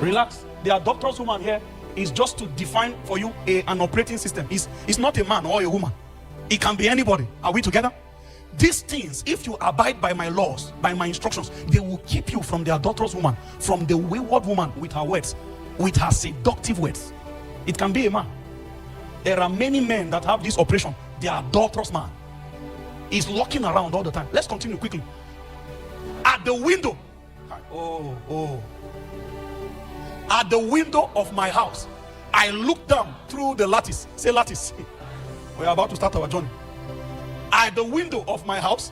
Relax. The adulterous woman here is just to define for you an operating system. It's not a man or a woman. It can be anybody. Are we together? These things, if you abide by my laws, by my instructions, they will keep you from the adulterous woman, from the wayward woman with her words, with her seductive words. It can be a man. There are many men that have this operation. The adulterous man is looking around all the time. Let's continue quickly. At the window. At the window of my house, I looked down through the lattice. Say lattice. We're about to start our journey. At the window of my house,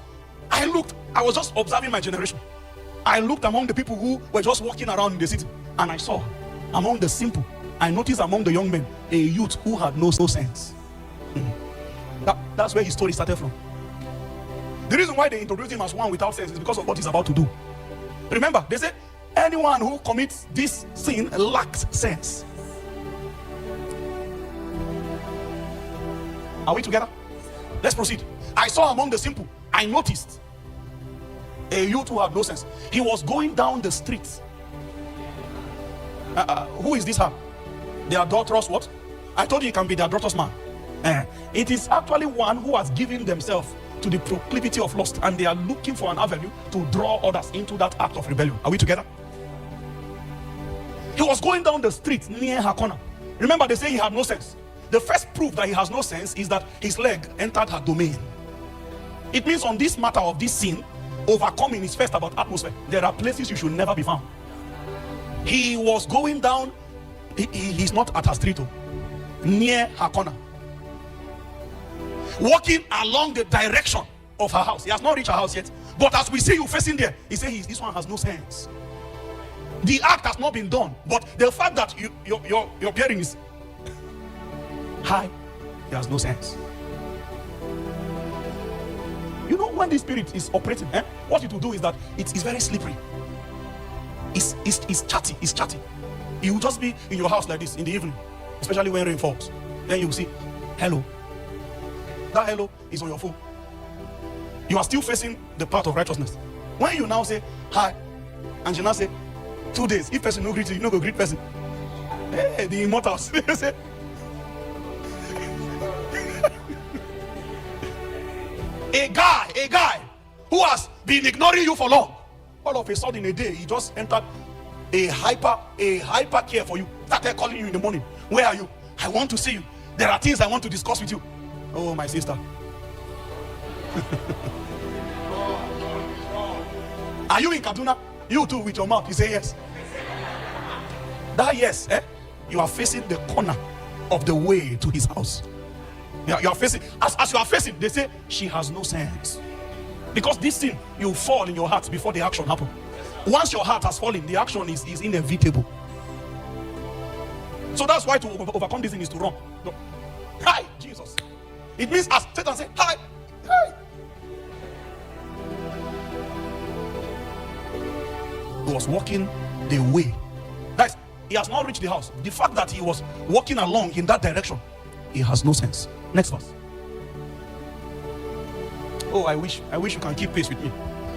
I was just observing my generation. I looked among the people who were just walking around in the city, and I saw among the simple, I noticed among the young men, a youth who had no sense. That's where his story started from. The reason why they introduced him as one without sense is because of what he's about to do. Remember, they say anyone who commits this sin lacks sense. Are we together? Let's proceed. I saw among the simple, I noticed a youth who had no sense. He was going down the streets. Who is this her? The adulterous what? I told you it can be the adulterous man. It is actually one who has given themselves to the proclivity of lust, and they are looking for an avenue to draw others into that act of rebellion. Are we together? He was going down the street near her corner. Remember, they say he had no sense. The first proof that he has no sense is that his leg entered her domain. It means on this matter of this sin, overcoming is first about atmosphere. There are places you should never be found. He was going down, he's not at her street, near her corner, walking along the direction of her house. He has not reached her house yet, but as we see you facing there, he says this one has no sense. The act has not been done, but the fact that your bearing is high, he has no sense. You know, when the spirit is operating, what it will do is that it's very slippery. It's chatty. It's chatty. You will just be in your house like this in the evening, especially when rain falls. Then you will see hello. That hello is on your phone. You are still facing the path of righteousness. When you now say hi, and you now say 2 days, if person no greet you, you no go greet person. Hey, the immortals. Say, a guy who has been ignoring you for long, all of a sudden in a day he just entered a hyper care for you. Started calling you in the morning. Where are you? I want to see you. There are things I want to discuss with you. Oh, my sister. Are you in Kaduna? You too with your mouth. You say yes. That yes, you are facing the corner of the way to his house. You are facing, as you are facing, they say she has no sense. Because this thing, you fall in your heart before the action happens. Once your heart has fallen, the action is inevitable. So that's why to overcome this thing is to run. No. Hi, Jesus. It means as Satan said, hi. He was walking the way. Guys, he has not reached the house. The fact that he was walking along in that direction, he has no sense. Next verse. Oh, I wish you can keep pace with me.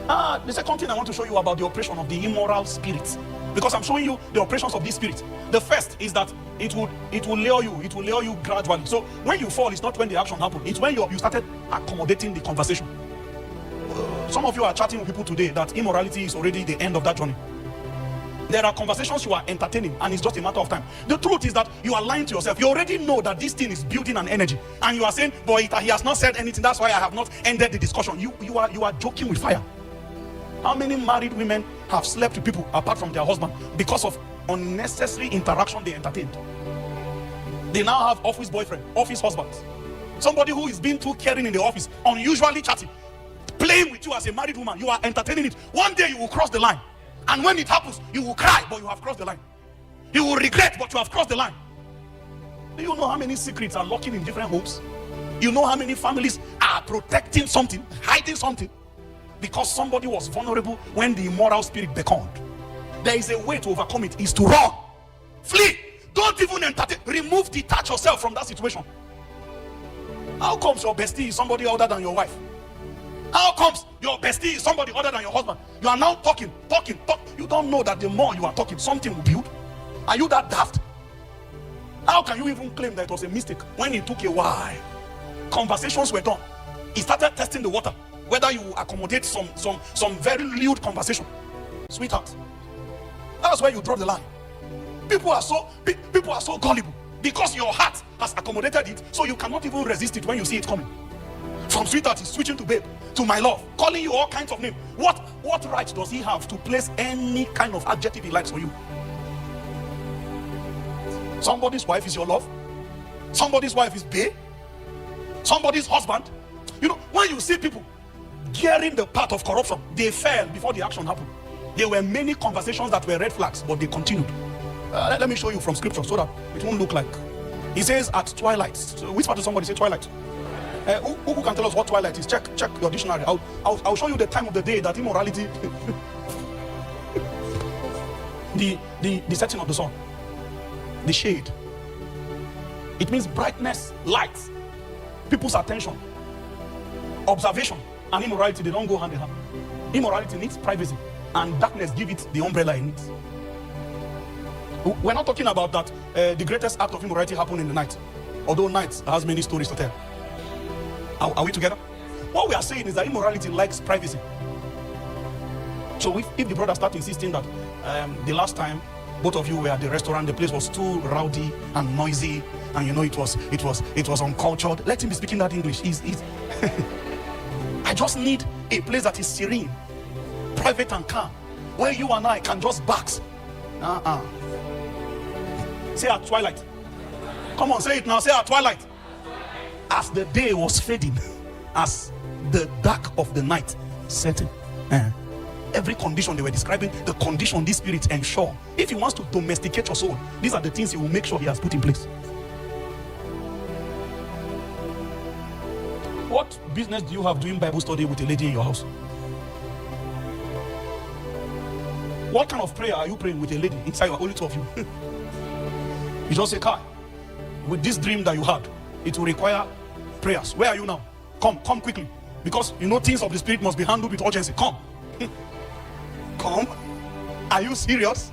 The second thing I want to show you about the operation of the immoral spirit, because I'm showing you the operations of this spirit. The first is that it will lure you gradually. So when you fall, it's not when the action happens, it's when you started accommodating the conversation. Some of you are chatting with people today that immorality is already the end of that journey. There are conversations you are entertaining, and it's just a matter of time. The truth is that you are lying to yourself. You already know that this thing is building an energy, and you are saying, boy, he has not said anything, that's why I have not ended the discussion. You are joking with fire. How many married women have slept with people apart from their husband because of unnecessary interaction they entertained? They now have office boyfriend, office husbands. Somebody who is being too caring in the office, unusually chatty, playing with you as a married woman. You are entertaining it. One day you will cross the line. And when it happens, you will cry, but you have crossed the line. You will regret, but you have crossed the line. Do you know how many secrets are lurking in different homes? You know how many families are protecting something, hiding something, because somebody was vulnerable when the immoral spirit beckoned. There is a way to overcome it, is to run, flee, don't even entertain, detach yourself from that situation. How comes your bestie is somebody other than your wife? How comes your bestie is somebody other than your husband? You are now talking. You don't know that the more you are talking, something will build. Are you that daft? How can you even claim that it was a mistake when it took a while? Conversations were done. He started testing the water, whether you accommodate some very lewd conversation. Sweetheart, that's where you draw the line. People are so gullible because your heart has accommodated it, so you cannot even resist it when you see it coming. From sweetheart is switching to babe, to my love, calling you all kinds of names. What right does he have to place any kind of adjective he likes for you? Somebody's wife is your love. Somebody's wife is babe. Somebody's husband. You know, when you see people gearing the path of corruption, they fell before the action happened. There were many conversations that were red flags, but they continued. Let me show you from scripture so that it won't look like. He says at twilight. So whisper to somebody, say twilight. Who can tell us what twilight is? Check your dictionary. I'll show you the time of the day that immorality the setting of the sun, the shade. It means brightness, light, people's attention, observation, and immorality. They don't go hand in hand. Immorality needs privacy, and darkness give it the umbrella it needs. We're not talking about that the greatest act of immorality happened in the night, although night has many stories to tell. Are we together? What we are saying is that immorality likes privacy. So if the brother starts insisting that the last time both of you were at the restaurant, the place was too rowdy and noisy, and you know it was uncultured, let him be speaking that English. I just need a place that is serene, private and calm, where you and I can just bask. Say at twilight. Come on, say it now. Say at twilight. As the day was fading, as the dark of the night setting, every condition they were describing, the condition this spirit ensure. If he wants to domesticate your soul, these are the things he will make sure he has put in place. What business do you have doing Bible study with a lady in your house? What kind of prayer are you praying with a lady inside your only two of you? You just say, Kai, with this dream that you had, it will require prayers. Where are you now? Come quickly. Because you know things of the spirit must be handled with urgency. Come. Come. Are you serious?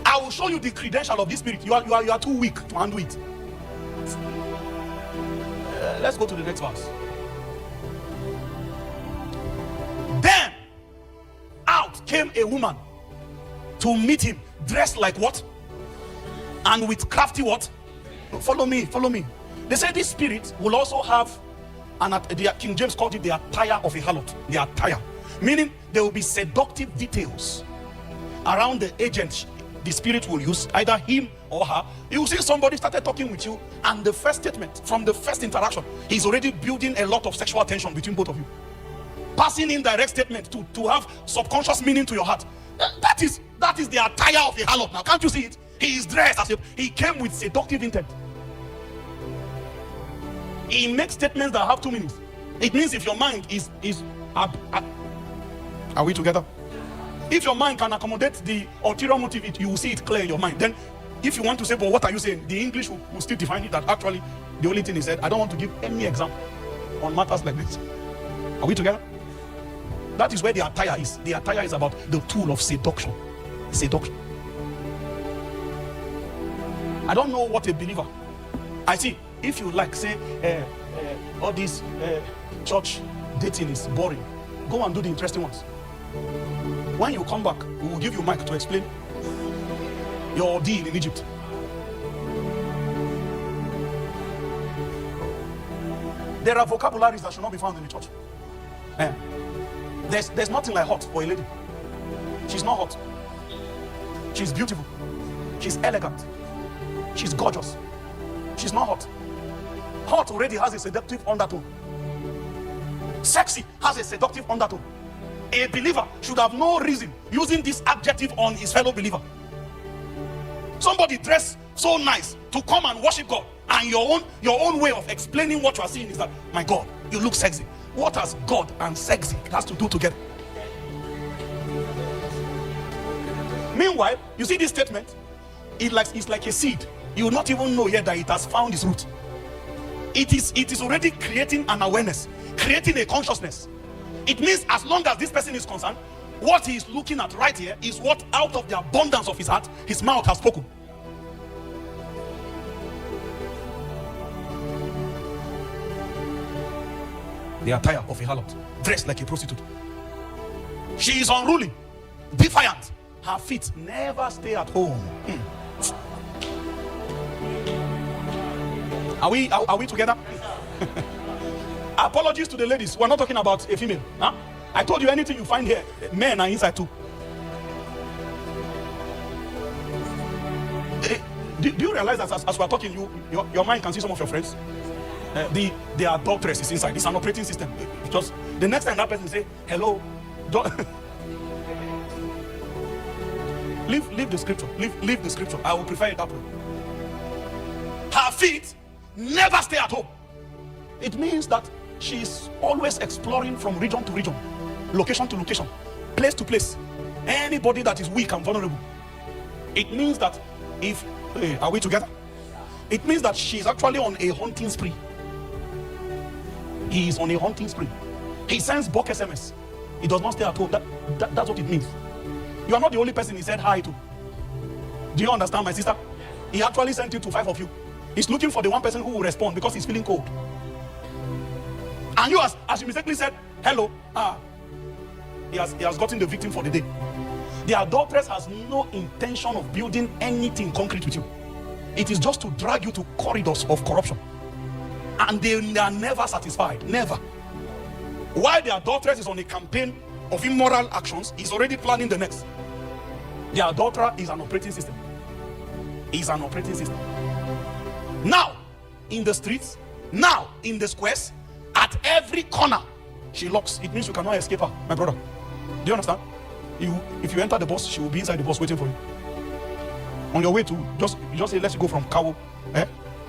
I will show you the credential of this spirit. You are too weak to handle it. Let's go to the next verse. Then out came a woman to meet him, dressed like what? And with crafty what? Follow me. They say this spirit will also have King James called it the attire of a harlot. The attire, meaning there will be seductive details around the agent the spirit will use, either him or her. You will see somebody started talking with you, and the first statement from the first interaction, he's already building a lot of sexual tension between both of you, passing indirect statement to have subconscious meaning to your heart. That is the attire of the harlot. Now, can't you see it? He is dressed as if he came with seductive intent. He makes statements that have two meanings. It means if your mind is are we together? If your mind can accommodate the ulterior motive, you will see it clear in your mind. Then if you want to say, but what are you saying? The English will still define it that actually the only thing he said, I don't want to give any example on matters like this. Are we together? That is where the attire is. The attire is about the tool of seduction. Seduction. I don't know what a believer. I see. If you like, say, all this church dating is boring, go and do the interesting ones. When you come back, we will give you mic to explain your ordeal in Egypt. There are vocabularies that should not be found in the church. There's nothing like hot for a lady. She's not hot. She's beautiful. She's elegant. She's gorgeous. She's not hot. Hot already has a seductive undertone. Sexy has a seductive undertone. A believer should have no reason using this adjective on his fellow believer. Somebody dressed so nice to come and worship God, and your own way of explaining what you are seeing is that, my God, you look sexy. What has God and sexy has to do together? Meanwhile, you see this statement, it's like a seed. You will not even know yet that it has found its root. It is already creating an awareness, creating a consciousness. It means as long as this person is concerned, What he is looking at right here is what out of the abundance of his heart, his mouth has spoken. The attire of a harlot, dressed like a prostitute. She is unruly, defiant. Her feet never stay at home. Are we together? Apologies to the ladies. We're not talking about a female. Huh? I told you anything you find here, men are inside too. Do you realize that as we're talking, your mind can see some of your friends? The adultress is inside. It's an operating system. Just the next time that person say hello, leave the scripture. Leave the scripture. I will prefer it that way. Her feet never stay at home. It means that she's always exploring from region to region, location to location, place to place. Anybody that is weak and vulnerable. It means that are we together? It means that she's actually on a hunting spree. He is on a hunting spree. He sends bulk SMS. He does not stay at home. That's what it means. You are not the only person he said hi to. Do you understand, my sister? He actually sent you to 5 of you. He's looking for the one person who will respond because he's feeling cold. And you, as you mistakenly said, hello, he has gotten the victim for the day. The adulteress has no intention of building anything concrete with you. It is just to drag you to corridors of corruption. And they are never satisfied. Never. While the adulteress is on a campaign of immoral actions, he's already planning the next. The adulterer is an operating system. Is an operating system. Now, in the streets, now in the squares, at every corner, she locks. It means you cannot escape her, my brother. Do you understand? If you enter the bus, she will be inside the bus waiting for you. On your way to, you just say, let's go from Kawo.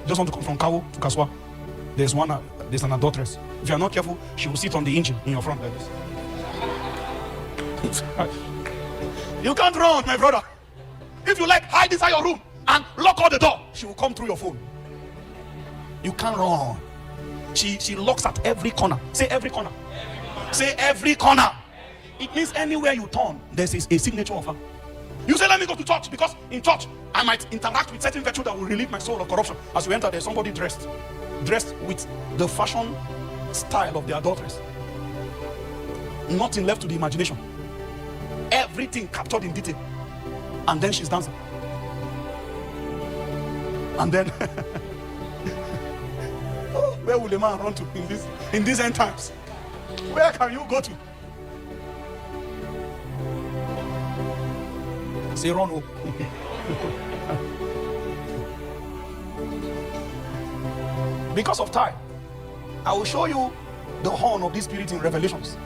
Just want to come from Kawo to Kaswa. There's an adulteress. If you are not careful, she will sit on the engine in your front like this. You can't run, my brother. If you like, hide inside your room and lock all the door. She will come through your phone. You can't run. She locks at every corner. Say every corner. Say every corner. It means anywhere you turn, there's a signature of her. You say, let me go to church, because in church, I might interact with certain virtue that will relieve my soul of corruption. As you enter, there's somebody dressed with the fashion style of the adulteress. Nothing left to the imagination. Everything captured in detail. And then she's dancing. And then where will a man run to in these end times? Where can you go to? Say run home. Because of time, I will show you the horn of this spirit in Revelations.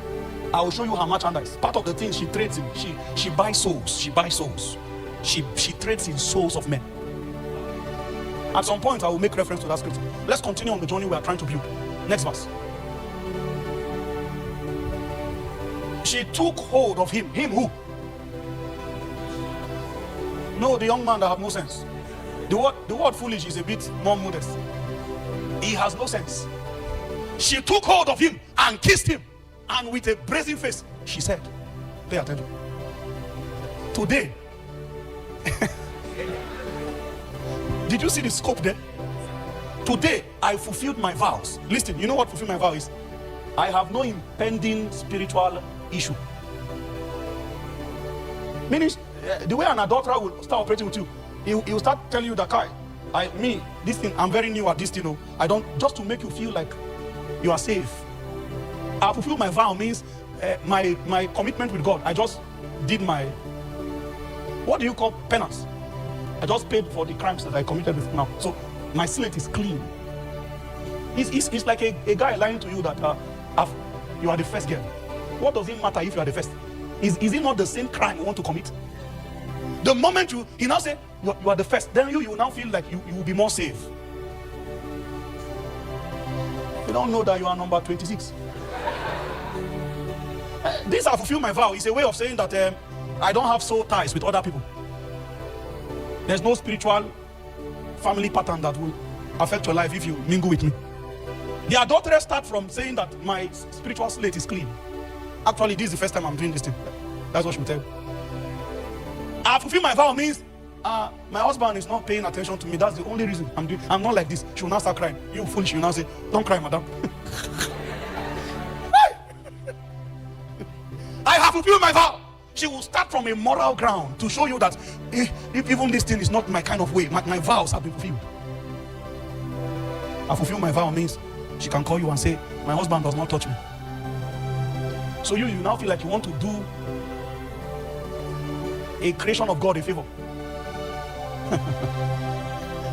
I will show you her merchandise. Part of the things she trades in, she buys souls. She buys souls. She trades in souls of men. At some point, I will make reference to that scripture. Let's continue on the journey we are trying to build. Next verse. She took hold of him. Him who? No, the young man that have no sense. The word foolish is a bit more modest. He has no sense. She took hold of him and kissed him. And with a brazen face, she said, pay attention. Today, did you see the scope there? Today, I fulfilled my vows. Listen, you know what fulfill my vow is? I have no impending spiritual issue. Meaning, the way an adulterer will start operating with you, he will start telling you that, this thing, I'm very new at this thing. I don't, just to make you feel like you are safe. I fulfill my vow means my commitment with God. I just did my, what do you call penance? I just paid for the crimes that I committed with now. So my slate is clean. It's like a guy lying to you that you are the first girl. What does it matter if you are the first? Is it not the same crime you want to commit? The moment you now say you are the first, then you will now feel like you will be more safe. You don't know that you are number 26. This I fulfill my vow. It's a way of saying that I don't have soul ties with other people. There's no spiritual family pattern that will affect your life if you mingle with me. The adulterers start from saying that my spiritual slate is clean. Actually, this is the first time I'm doing this thing. That's what she will tell you. I fulfill my vow means my husband is not paying attention to me. That's the only reason I'm not like this. She will now start crying. You foolish. She will now say, don't cry, madam. I have fulfilled my vow. She will start from a moral ground to show you that if even this thing is not my kind of way, my vows have been fulfilled. I fulfill my vow means she can call you and say, my husband does not touch me. So you now feel like you want to do a creation of God a favor.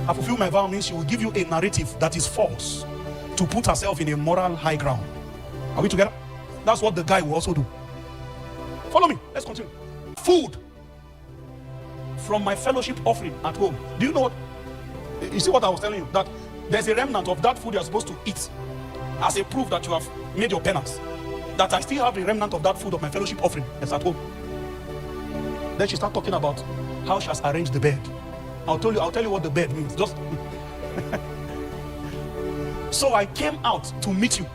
I fulfill my vow means she will give you a narrative that is false to put herself in a moral high ground. Are we together? That's what the guy will also do. Follow me. Let's continue. Food from my fellowship offering at home. Do you know what? You see what I was telling you? That there's a remnant of that food you're supposed to eat as a proof that you have made your penance. That I still have a remnant of that food of my fellowship offering that's at home. Then she started talking about how she has arranged the bed. I'll tell you what the bed means. Just so I came out to meet you.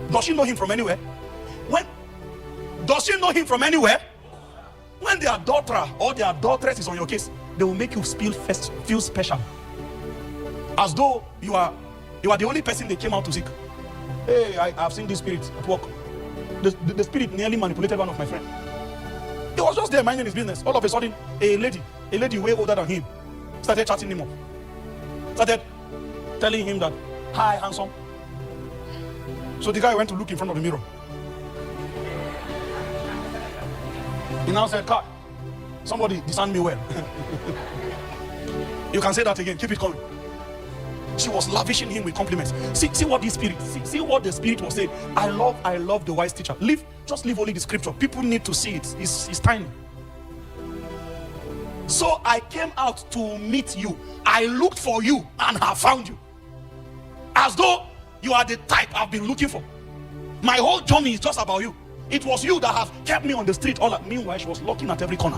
Does she know him from anywhere? Does she know him from anywhere? When the adulterer or the adultress is on your case, they will make you feel special, as though you are the only person they came out to seek. Hey, I've seen this spirit at work. The spirit nearly manipulated one of my friends. He was just there minding his business. All of a sudden, a lady way older than him, started chatting him up. Started telling him that, hi, handsome. So the guy went to look in front of the mirror. He now said, God, somebody discern me well. You can say that again. Keep it coming. She was lavishing him with compliments. See what this spirit, see what the spirit was saying. I love the wise teacher. Just leave only the scripture. People need to see it. It's tiny. So I came out to meet you. I looked for you and have found you. As though you are the type I've been looking for. My whole journey is just about you. It was you that have kept me on the street. Meanwhile, she was looking at every corner.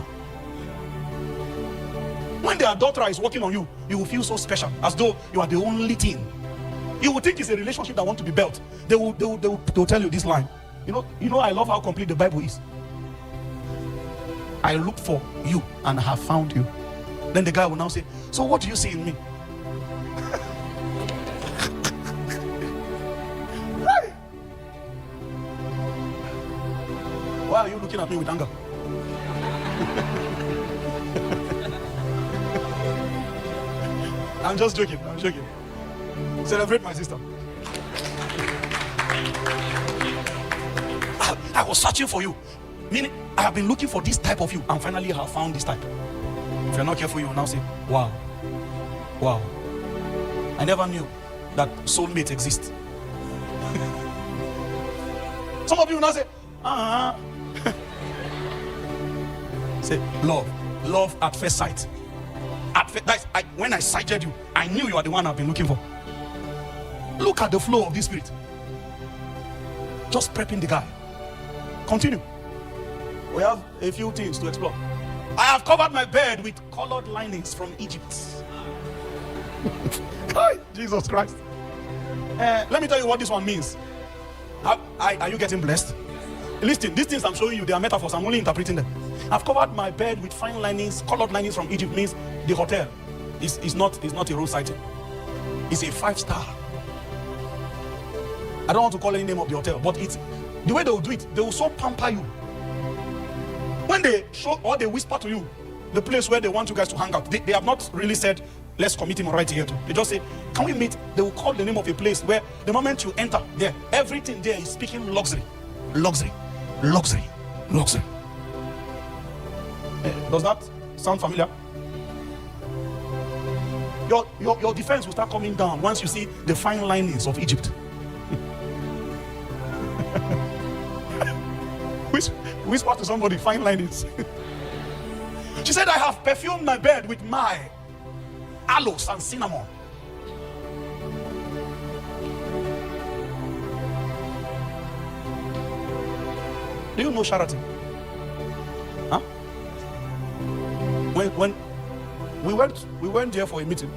When the adulterer is working on you, you will feel so special, as though you are the only thing. You will think it's a relationship that wants to be built. They will tell you this line. You know, I love how complete the Bible is. I looked for you and have found you. Then the guy will now say, so what do you see in me? Why are you looking at me with anger? I'm just joking. Celebrate my sister. I was searching for you. Meaning, I have been looking for this type of you, and finally I have found this type. If you're not careful, you will now say, wow. I never knew that soulmates exist. Some of you will now say, say, love at first sight. When I sighted you, I knew you are the one I've been looking for. Look at the flow of this spirit. Just prepping the guy. Continue. We have a few things to explore. I have covered my bed with colored linings from Egypt. Jesus Christ. Let me tell you what this one means. Are you getting blessed? Listen, these things I'm showing you, they are metaphors. I'm only interpreting them. I've covered my bed with fine linings. Colored linings from Egypt means the hotel is not a road sighting. It's a 5-star. I don't want to call any name of the hotel, but it's the way they will do it. They will so pamper you. When they show or they whisper to you the place where they want you guys to hang out, they have not really said, let's commit him right here. They just say, can we meet? They will call the name of a place where the moment you enter there, everything there is speaking luxury. Luxury. Does that sound familiar? Your defense will start coming down once you see the fine linings of Egypt. Whisper to somebody, fine linings. She said, I have perfumed my bed with myrrh, aloes, and cinnamon. Do you know Sheraton? Huh? When we went there for a meeting,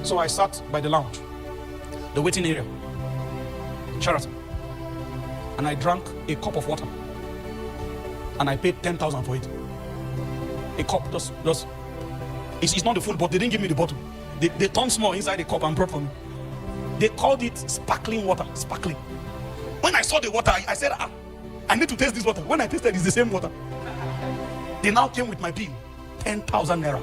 so I sat by the lounge, the waiting area, Sheraton, and I drank a cup of water. And I paid 10,000 for it. A cup, just it's not the full, but they didn't give me the bottle. They turned small inside the cup and brought for me. They called it sparkling water. Sparkling. When I saw the water, I said, I need to taste this water. When I tasted, it's the same water. They now came with my bill, 10,000 naira.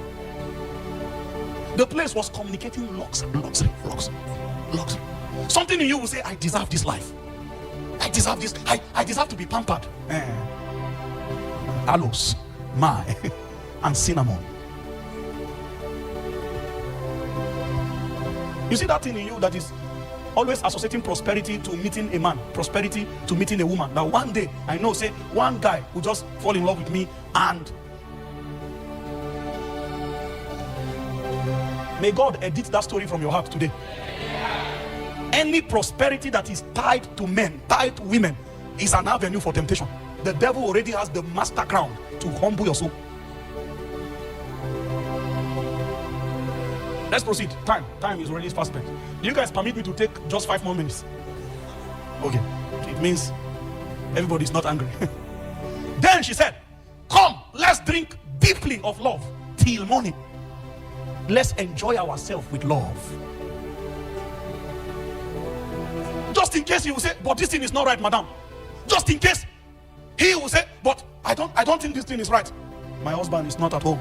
The place was communicating luxury. Something in you will say, I deserve this life. I deserve this. I deserve to be pampered. Aloes, my, and cinnamon. You see that thing in you that is always associating prosperity to meeting a man, prosperity to meeting a woman. Now one day, I know, say, one guy will just fall in love with me, and may God edit that story from your heart today. Any prosperity that is tied to men, tied to women, is an avenue for temptation. The devil already has the master crown to humble your soul. Let's proceed. Time is already fast spent. Do you guys permit me to take just 5 more minutes? Okay. It means everybody is not angry. Then she said, come, let's drink deeply of love till morning. Let's enjoy ourselves with love. Just in case he will say, but this thing is not right, madam. Just in case he will say, but I don't think this thing is right. My husband is not at home.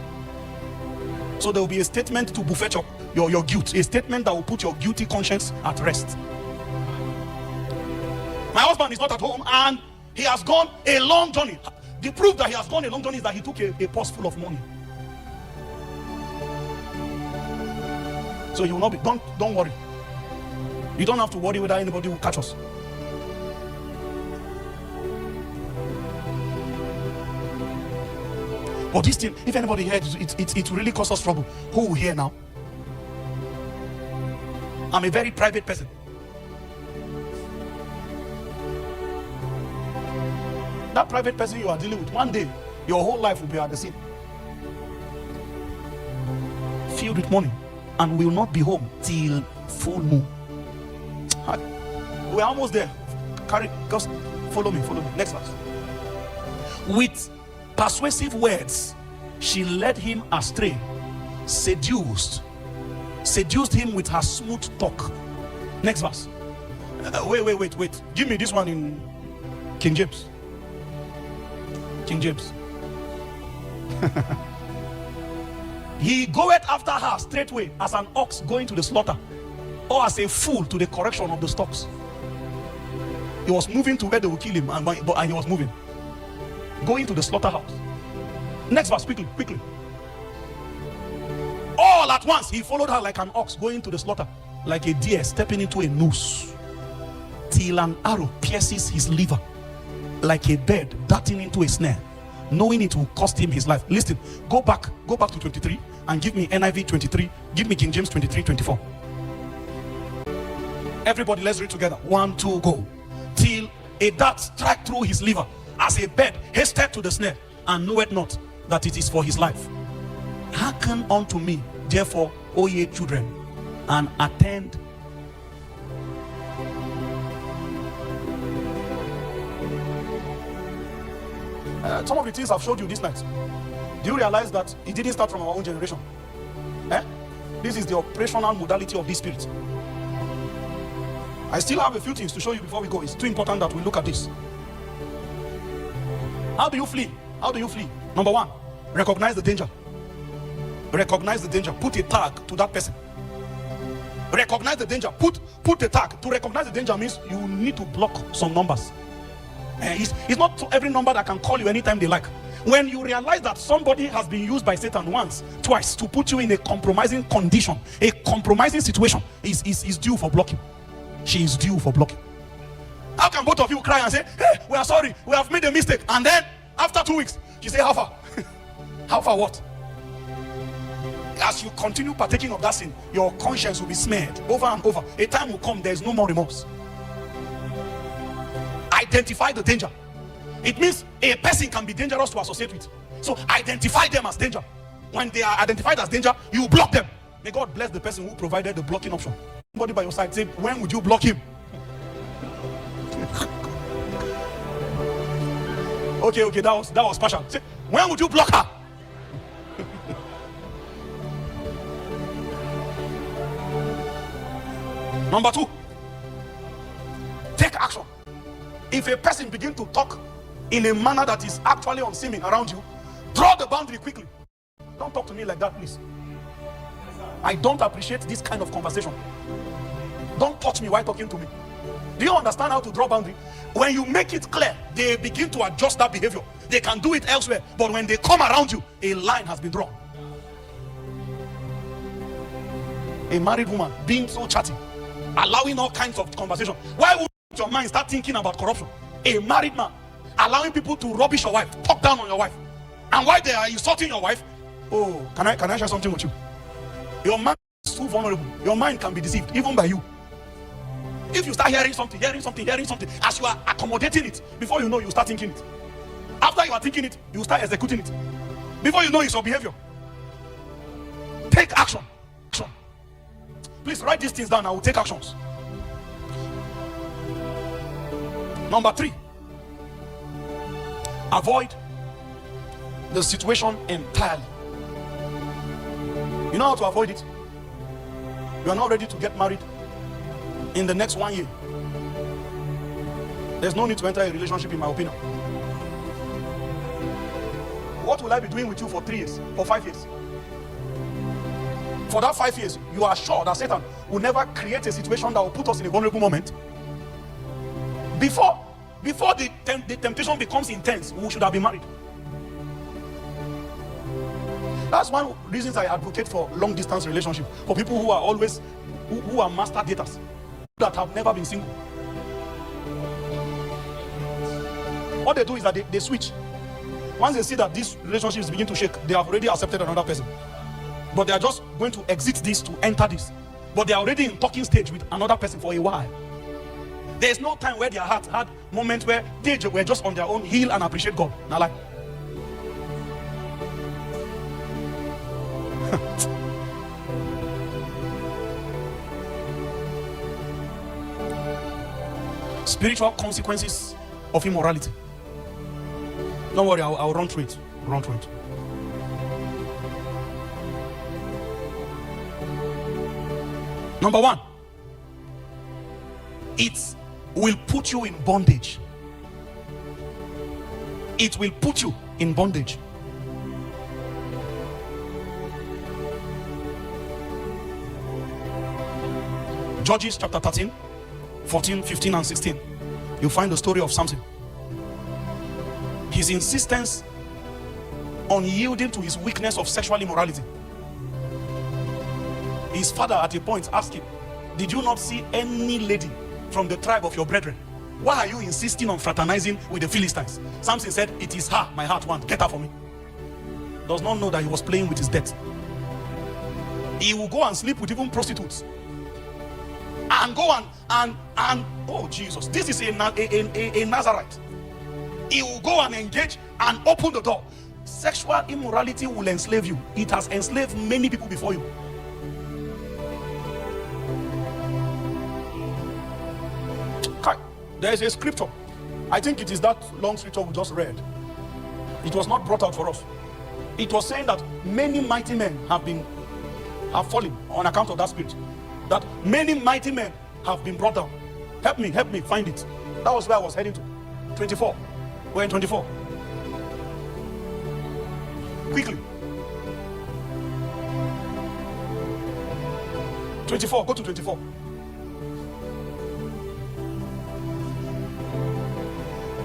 So there will be a statement to buffet your guilt, a statement that will put your guilty conscience at rest. My husband is not at home and he has gone a long journey. The proof that he has gone a long journey is that he took a purse full of money. So you will not be, don't worry. You don't have to worry whether anybody will catch us. But this thing, if anybody hears it really causes us trouble. Who will hear now? I'm a very private person. That private person you are dealing with, one day, your whole life will be at the scene. Filled with money, and will not be home till full moon. We're almost there. Just follow me. Next verse. With persuasive words, she led him astray, seduced him with her smooth talk. Next verse. Wait. Give me this one in King James. He goeth after her straightway as an ox going to the slaughter, or as a fool to the correction of the stocks. He was moving to where they will kill him, and he was moving, going to the slaughterhouse. Next verse, quickly. All at once he followed her like an ox going to the slaughter, like a deer stepping into a noose, till an arrow pierces his liver, like a bird darting into a snare, knowing it will cost him his life. Listen, go back to 23 and give me NIV 23, give me King James 23:24. Everybody, let's read together. 1, 2, go. Till a dart strike through his liver, as a bird hasted to the snare, and knoweth not that it is for his life. Hearken unto me, therefore, O ye children, and attend. Some of the things I've showed you this night, do you realize that it didn't start from our own generation? This is the operational modality of this spirit. I still have a few things to show you before we go. It's too important that we look at this. How do you flee? Number 1, recognize the danger. Put a tag to that person. Recognize the danger. Put a tag. To recognize the danger means you need to block some numbers. It's not every number that can call you anytime they like. When you realize that somebody has been used by Satan once, twice, to put you in a compromising condition, a compromising situation, is due for blocking. She is due for blocking. How can both of you cry and say, hey, we are sorry, we have made a mistake, and then after 2 weeks she say, how far? How far what? As you continue partaking of that sin, your conscience will be smeared over and over. A time will come, there is no more remorse. Identify the danger. It means a person can be dangerous to associate with. So identify them as danger. When they are identified as danger, you block them. May God bless the person who provided the blocking option. Somebody by your side say, when would you block him? Okay, that was partial. See, when would you block her? Number 2, take action. If a person begins to talk in a manner that is actually unseeming around you, draw the boundary quickly. Don't talk to me like that, please. I don't appreciate this kind of conversation. Don't touch me while talking to me. Do you understand how to draw boundary? When you make it clear, they begin to adjust that behavior. They can do it elsewhere, but when they come around you, a line has been drawn. A married woman being so chatty, allowing all kinds of conversation. Why would your mind start thinking about corruption? A married man allowing people to rubbish your wife, talk down on your wife, and while they are insulting your wife, oh, can I share something with you? Your mind is too vulnerable. Your mind can be deceived even by you. If you start hearing something, as you are accommodating it, before you know, you start thinking it. After you are thinking it, you start executing it. Before you know, it's your behavior. Take action. Please write these things down. I will take actions. Number 3, avoid the situation entirely. You know how to avoid it? You are not ready to get married in the next 1 year. There's no need to enter a relationship, in my opinion. What will I be doing with you for 3 years, for 5 years? For that 5 years, you are sure that Satan will never create a situation that will put us in a vulnerable moment? Before the temptation becomes intense, we should have been married. That's one of the reasons I advocate for long distance relationship, for people who are always who are master daters, that have never been single. What they do is that they switch. Once they see that this relationship is beginning to shake, they have already accepted another person, but they are just going to exit this to enter this, but they are already in talking stage with another person for a while. There is no time where their heart had moments where they were just on their own, heal and appreciate God. Now, like, spiritual consequences of immorality. Don't worry, I'll run through it. Number 1, it will put you in bondage. It will put you in bondage. Judges chapter 13, 14, 15, and 16. You find the story of Samson. His insistence on yielding to his weakness of sexual immorality. His father at a point asked him, "Did you not see any lady from the tribe of your brethren? Why are you insisting on fraternizing with the Philistines?" Samson said, "It is her my heart wants. Get her for me." Does not know that he was playing with his death. He will go and sleep with even prostitutes, and go and oh Jesus, this is a Nazarite. He will go and engage and open the door. Sexual immorality will enslave you. It has enslaved many people before you. There is a scripture. I think it is that long scripture we just read. It was not brought out for us. It was saying that many mighty men have fallen on account of that spirit. That many mighty men have been brought down. Help me find it. That was where I was heading to. 24. We're in 24. Quickly. 24. Go to 24.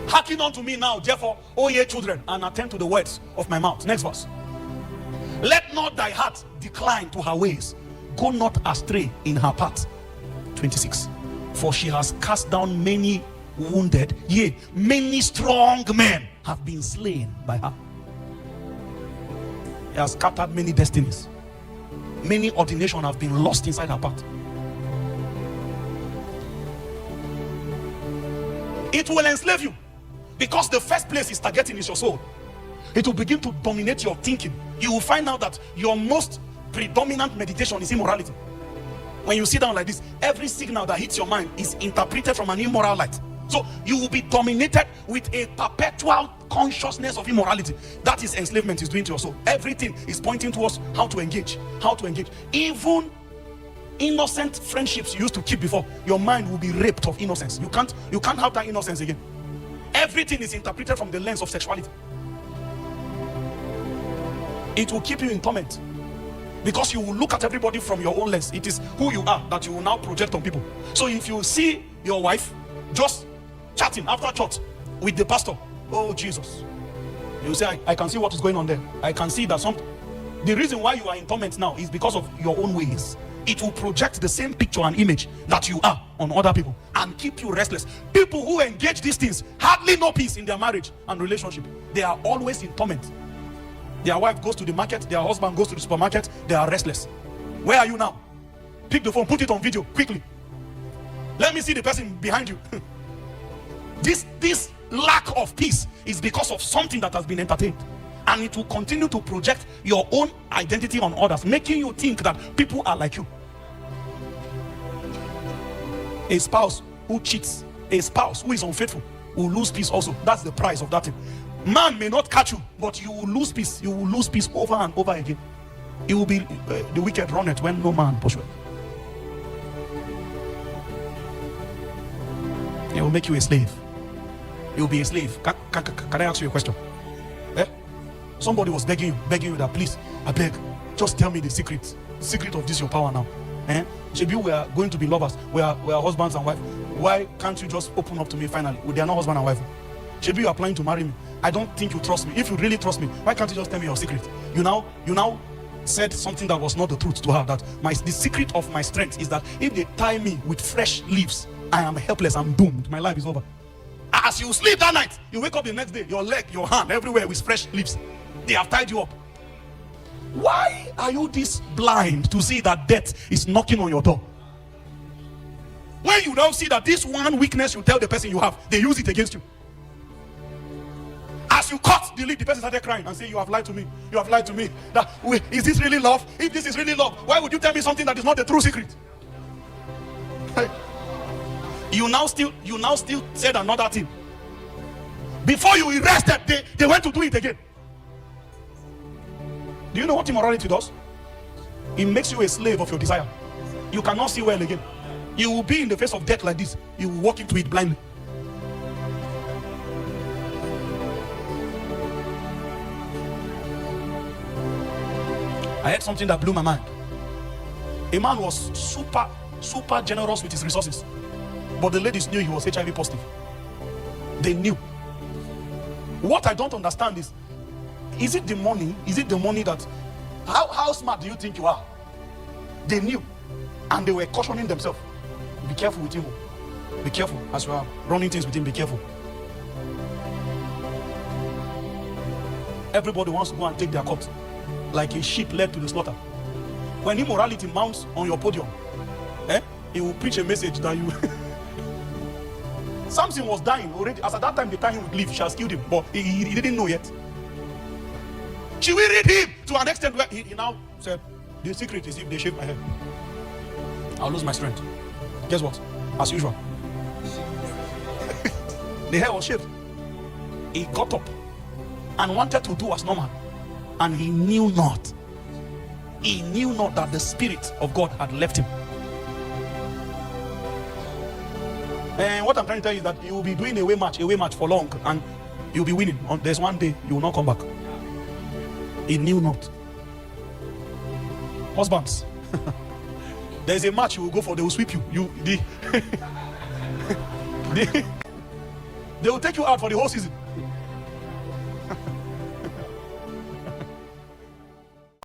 Hearken unto me now, therefore, O ye children, and attend to the words of my mouth. Next verse. Let not thy heart decline to her ways. Go not astray in her path. 26. For she has cast down many wounded, yea, many strong men have been slain by her. He has scattered many destinies. Many ordinations have been lost inside her path. It will enslave you, because the first place is targeting is your soul. It will begin to dominate your thinking. You will find out that your most predominant meditation is immorality. When you sit down like this, every signal that hits your mind is interpreted from an immoral light. So you will be dominated with a perpetual consciousness of immorality. That is enslavement is doing to your soul. Everything is pointing towards how to engage. Even innocent friendships you used to keep before, your mind will be raped of innocence. You can't have that innocence again. Everything is interpreted from the lens of sexuality. It will keep you in torment, because you will look at everybody from your own lens. It is who you are that you will now project on people. So if you see your wife just chatting after church with the pastor, oh Jesus, you say, I can see what is going on there. I can see that the reason why you are in torment now is because of your own ways. It will project the same picture and image that you are on other people and keep you restless. People who engage these things hardly know peace in their marriage and relationship. They are always in torment. Their wife goes to the market, their husband goes to the supermarket, they are restless. Where are you now? Pick the phone, put it on video quickly. Let me see the person behind you. This lack of peace is because of something that has been entertained, and it will continue to project your own identity on others, making you think that people are like you. A spouse who cheats, a spouse who is unfaithful will lose peace also. That's the price of that thing. Man may not catch you, but you will lose peace. You will lose peace over and over again. It will be the wicked runneth when no man pursueth. It will make you a slave. You will be a slave. Can I ask you a question? Somebody was begging you that, please, I beg, just tell me the secret of this your power now. Maybe we are going to be lovers. We are husbands and wife. Why can't you just open up to me finally? They are not husband and wife. Maybe you are planning to marry me. I don't think you trust me. If you really trust me, why can't you just tell me your secret? You now said something that was not the truth to her, that the secret of my strength is that if they tie me with fresh leaves, I am helpless, I'm doomed, my life is over. As you sleep that night, you wake up the next day, your leg, your hand, everywhere with fresh leaves. They have tied you up. Why are you this blind to see that death is knocking on your door? When you don't see that this one weakness you tell the person you have, they use it against you. As you cut the lip, the person started crying and say, you have lied to me. You have lied to me. Is this really love? If this is really love, why would you tell me something that is not the true secret? You now still said another thing. Before you arrested, they went to do it again. Do you know what immorality does? It makes you a slave of your desire. You cannot see well again. You will be in the face of death like this. You will walk into it blindly. I heard something that blew my mind. A man was super generous with his resources, but the ladies knew he was HIV positive. They knew. What I don't understand is it the money? Is it the money that... How smart do you think you are? They knew, and they were cautioning themselves. Be careful with him. Be careful as you are running things with him. Be careful. Everybody wants to go and take their cut, like a sheep led to the slaughter. When immorality mounts on your podium, he will preach a message that you... Samson was dying already. As at that time, the time he would leave, she has killed him, but he didn't know yet. She will read him to an extent where he now said, the secret is if they shave my head, I'll lose my strength. Guess what? As usual. The hair was shaved. He got up and wanted to do as normal. And he knew not. He knew not that the Spirit of God had left him. And what I'm trying to tell you is that you will be doing a away match for long, and you'll be winning. There's one day you will not come back. He knew not. Husbands, there's a match you will go for, they will sweep you. They will take you out for the whole season.